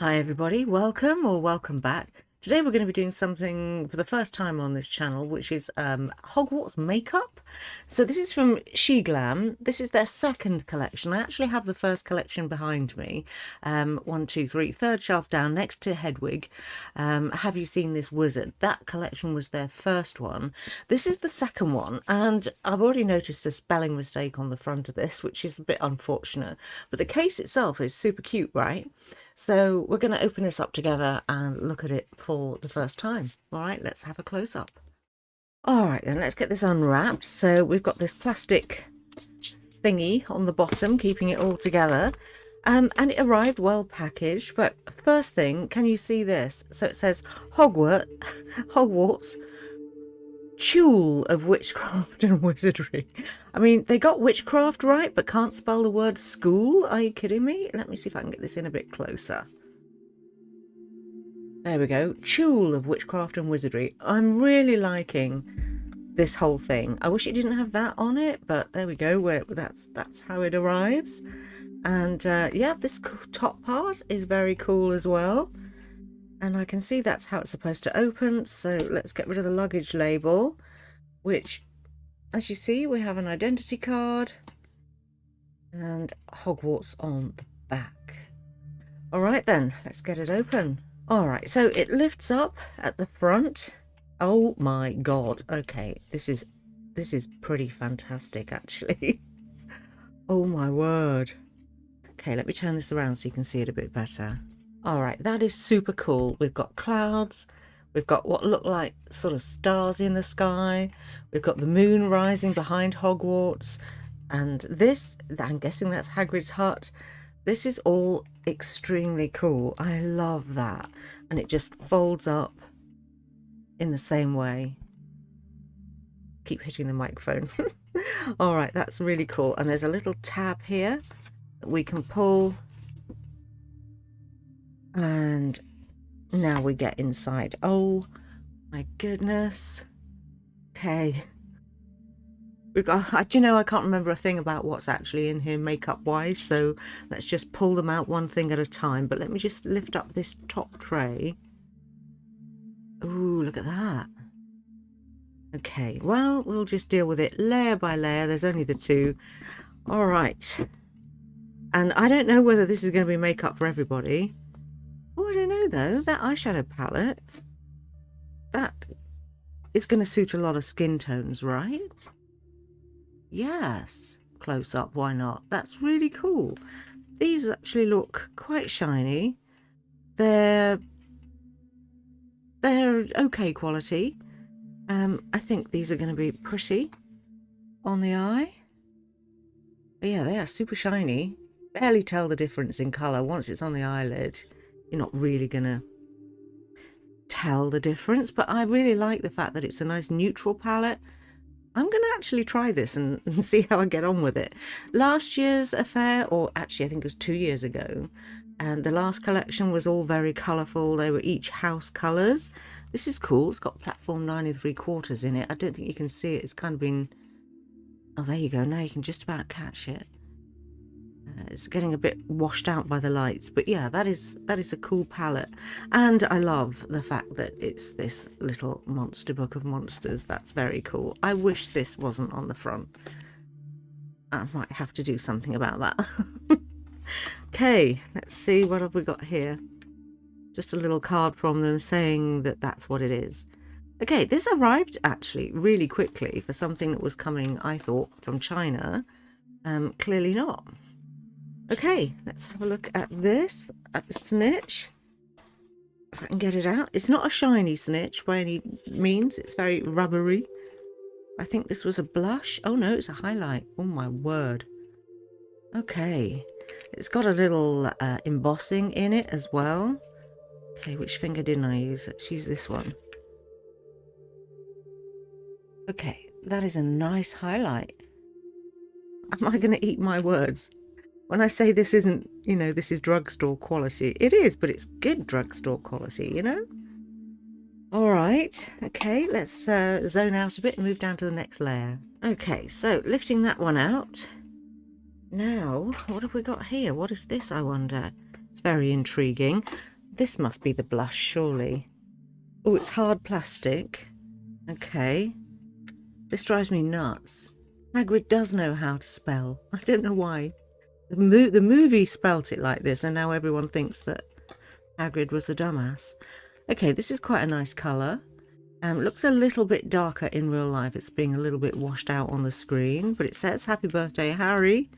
Hi everybody, welcome or welcome back. Today we're going to be doing something for the first time on this channel, which is Hogwarts makeup. So this is from Sheglam. This is their second collection. I actually have the first collection behind me. One, two, three, third shelf down next to Hedwig. Have you seen this wizard? That collection was their first one. This is the second one, and I've already noticed a spelling mistake on the front of this, which is a bit unfortunate. But the case itself is super cute, right? So we're going to open this up together and look at it for the first time. All right, let's have a close up. All right, then let's get this unwrapped. So we've got this plastic thingy on the bottom, keeping it all together. And it arrived well packaged. But first thing, can you see this? So it says Hogwarts, Tool of Witchcraft and Wizardry. I mean, they got witchcraft right, but can't spell the word school. Are you kidding me? Let me see if I can get this in a bit closer. There we go. Tool of Witchcraft and Wizardry. I'm really liking this whole thing. I wish it didn't have that on it, but there we go. That's how it arrives. And yeah, this top part is very cool as well. And I can see that's how it's supposed to open. So let's get rid of the luggage label, which, as you see, we have an identity card and Hogwarts on the back. All right, then, let's get it open. All right, so it lifts up at the front. Oh my God. Okay, this is pretty fantastic, actually. Oh my word. Okay, let me turn this around so you can see it a bit better. All right, that is super cool. We've got clouds. We've got what look like sort of stars in the sky. We've got the moon rising behind Hogwarts. And this, I'm guessing that's Hagrid's hut. This is all extremely cool. I love that. And it just folds up in the same way. Keep hitting the microphone. All right, that's really cool. And there's a little tab here that we can pull. And now we get inside. Oh my goodness. Okay. We've got, do you know, I can't remember a thing about what's actually in here makeup wise, so let's just pull them out one thing at a time. But let me just lift up this top tray. Ooh, look at that. Okay, well, we'll just deal with it layer by layer. There's only the two. All right. And I don't know whether this is going to be makeup for everybody. Oh, I don't know though. That eyeshadow palette, that is going to suit a lot of skin tones, right? Yes. Close up, why not? That's really cool. These actually look quite shiny. They're okay quality. I think these are going to be pretty on the eye. But yeah, they are super shiny. Barely tell the difference in colour. Once it's on the eyelid, you're not really going to tell the difference. But I really like the fact that it's a nice neutral palette. I'm going to actually try this and see how I get on with it. Last year's affair, or actually I think it was 2 years ago, and the last collection was all very colourful. They were each house colours. This is cool. It's got platform 9 3/4 in it. I don't think you can see it. It's kind of been... Oh, there you go. Now you can just about catch it. It's getting a bit washed out by the lights, but yeah, that is a cool palette. And I love the fact that it's this little monster book of monsters. That's very cool. I wish this wasn't on the front. I might have to do something about that. Okay, let's see, what have we got here? Just a little card from them saying that that's what it is. Okay, this arrived actually really quickly for something that was coming, I thought, from China. Clearly not. Okay, let's have a look at this, at the snitch. If I can get it out. It's not a shiny snitch by any means. It's very rubbery. I think this was a blush. Oh no, it's a highlight. Oh my word. Okay, it's got a little embossing in it as well. Okay, which finger didn't I use? Let's use this one. Okay, that is a nice highlight. Am I going to eat my words? When I say this isn't, you know, this is drugstore quality, it is, but it's good drugstore quality, you know? All right, okay, let's zone out a bit and move down to the next layer. Okay, so lifting that one out. Now, what have we got here? What is this, I wonder? It's very intriguing. This must be the blush, surely. Oh, it's hard plastic. Okay. This drives me nuts. Hagrid does know how to spell. I don't know why. The movie spelt it like this, and now everyone thinks that Hagrid was a dumbass. Okay, this is quite a nice colour. Looks a little bit darker in real life. It's being a little bit washed out on the screen, but it says Happy Birthday, Harry.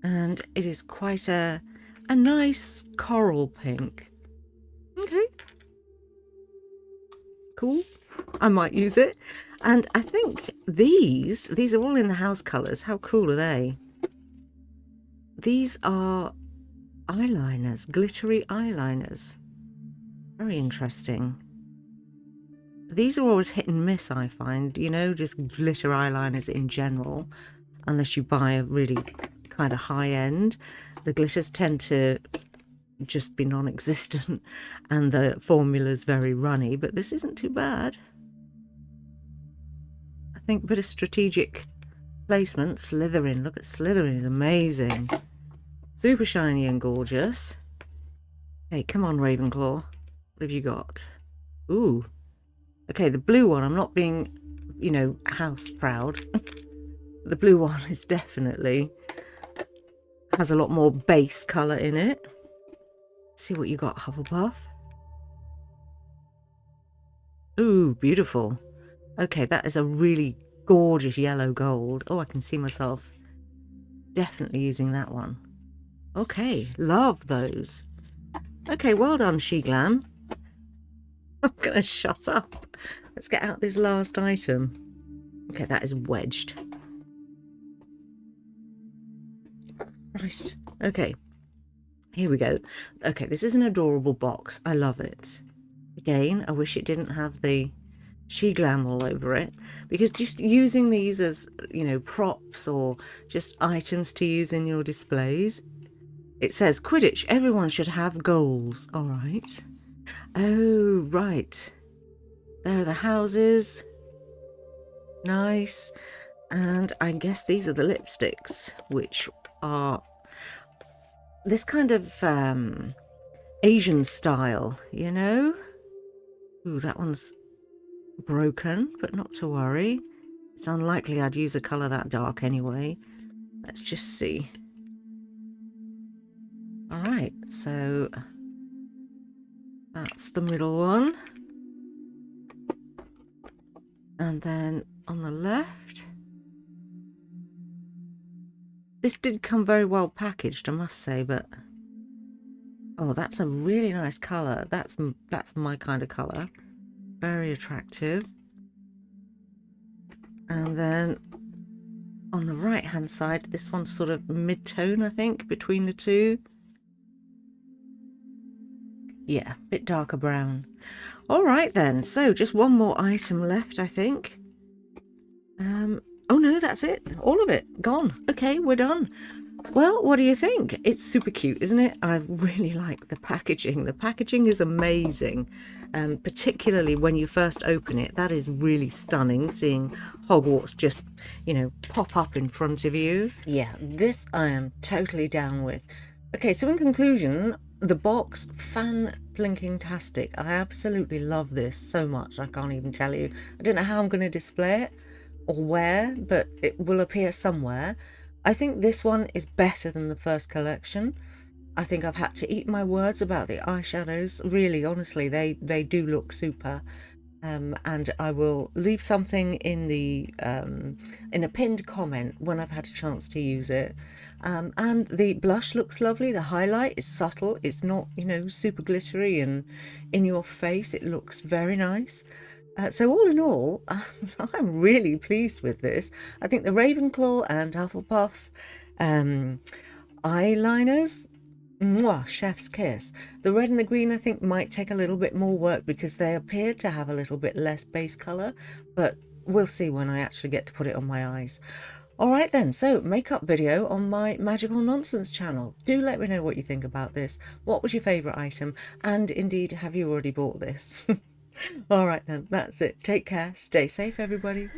And it is quite a nice coral pink. Okay. Cool. I might use it. And I think these are all in the house colours. How cool are they? These are eyeliners, glittery eyeliners. Very interesting. These are always hit and miss, I find, you know, just glitter eyeliners in general, unless you buy a really kind of high end. The glitters tend to just be non-existent and the formula's very runny, but this isn't too bad. I think a bit of strategic placement. Slytherin, look at Slytherin, is amazing. Super shiny and gorgeous. Hey, come on, Ravenclaw. What have you got? Ooh. Okay, the blue one, I'm not being, you know, house proud. The blue one is definitely has a lot more base colour in it. Let's see what you got, Hufflepuff. Ooh, beautiful. Okay, that is a really gorgeous yellow gold. Oh, I can see myself definitely using that one. Okay, love those. Okay, well done, Sheglam. I'm gonna shut up. Let's get out this last item. Okay, that is wedged. Christ. Okay, here we go. Okay, this is an adorable box. I love it. Again, I wish it didn't have the Sheglam all over it, because just using these as, you know, props or just items to use in your displays. It says Quidditch, everyone should have goals. All right. Oh, right. There are the houses. Nice. And I guess these are the lipsticks, which are this kind of Asian style, you know? Ooh, that one's broken, but not to worry. It's unlikely I'd use a colour that dark anyway. Let's just see. All right, so that's the middle one. And then on the left, this did come very well packaged, I must say, but oh, that's a really nice colour. That's my kind of colour. Very attractive. And then on the right hand side, this one's sort of mid-tone, I think, between the two. Yeah, a bit darker brown. All right then, so just one more item left, I think. Oh no, that's it. All of it gone. Okay, we're done. Well, what do you think? It's super cute, isn't it? I really like the packaging. The packaging is amazing, particularly when you first open it. That is really stunning, seeing Hogwarts just, you know, pop up in front of you. Yeah, this I am totally down with. Okay, so in conclusion, the box, fan-blinking-tastic. I absolutely love this so much, I can't even tell you. I don't know how I'm going to display it or where, but it will appear somewhere. I think this one is better than the first collection. I think I've had to eat my words about the eyeshadows. Really, honestly, they do look super. And I will leave something in a pinned comment when I've had a chance to use it. And the blush looks lovely. The highlight is subtle. It's not, you know, super glittery and in your face. It looks very nice. So all in all, I'm really pleased with this. I think the Ravenclaw and Hufflepuff eyeliners, mwah, chef's kiss. The red and the green, I think, might take a little bit more work because they appear to have a little bit less base colour, but we'll see when I actually get to put it on my eyes. Alright then, so makeup video on my Magical Nonsense channel. Do let me know what you think about this. What was your favourite item? And indeed, have you already bought this? Alright then, that's it. Take care. Stay safe, everybody.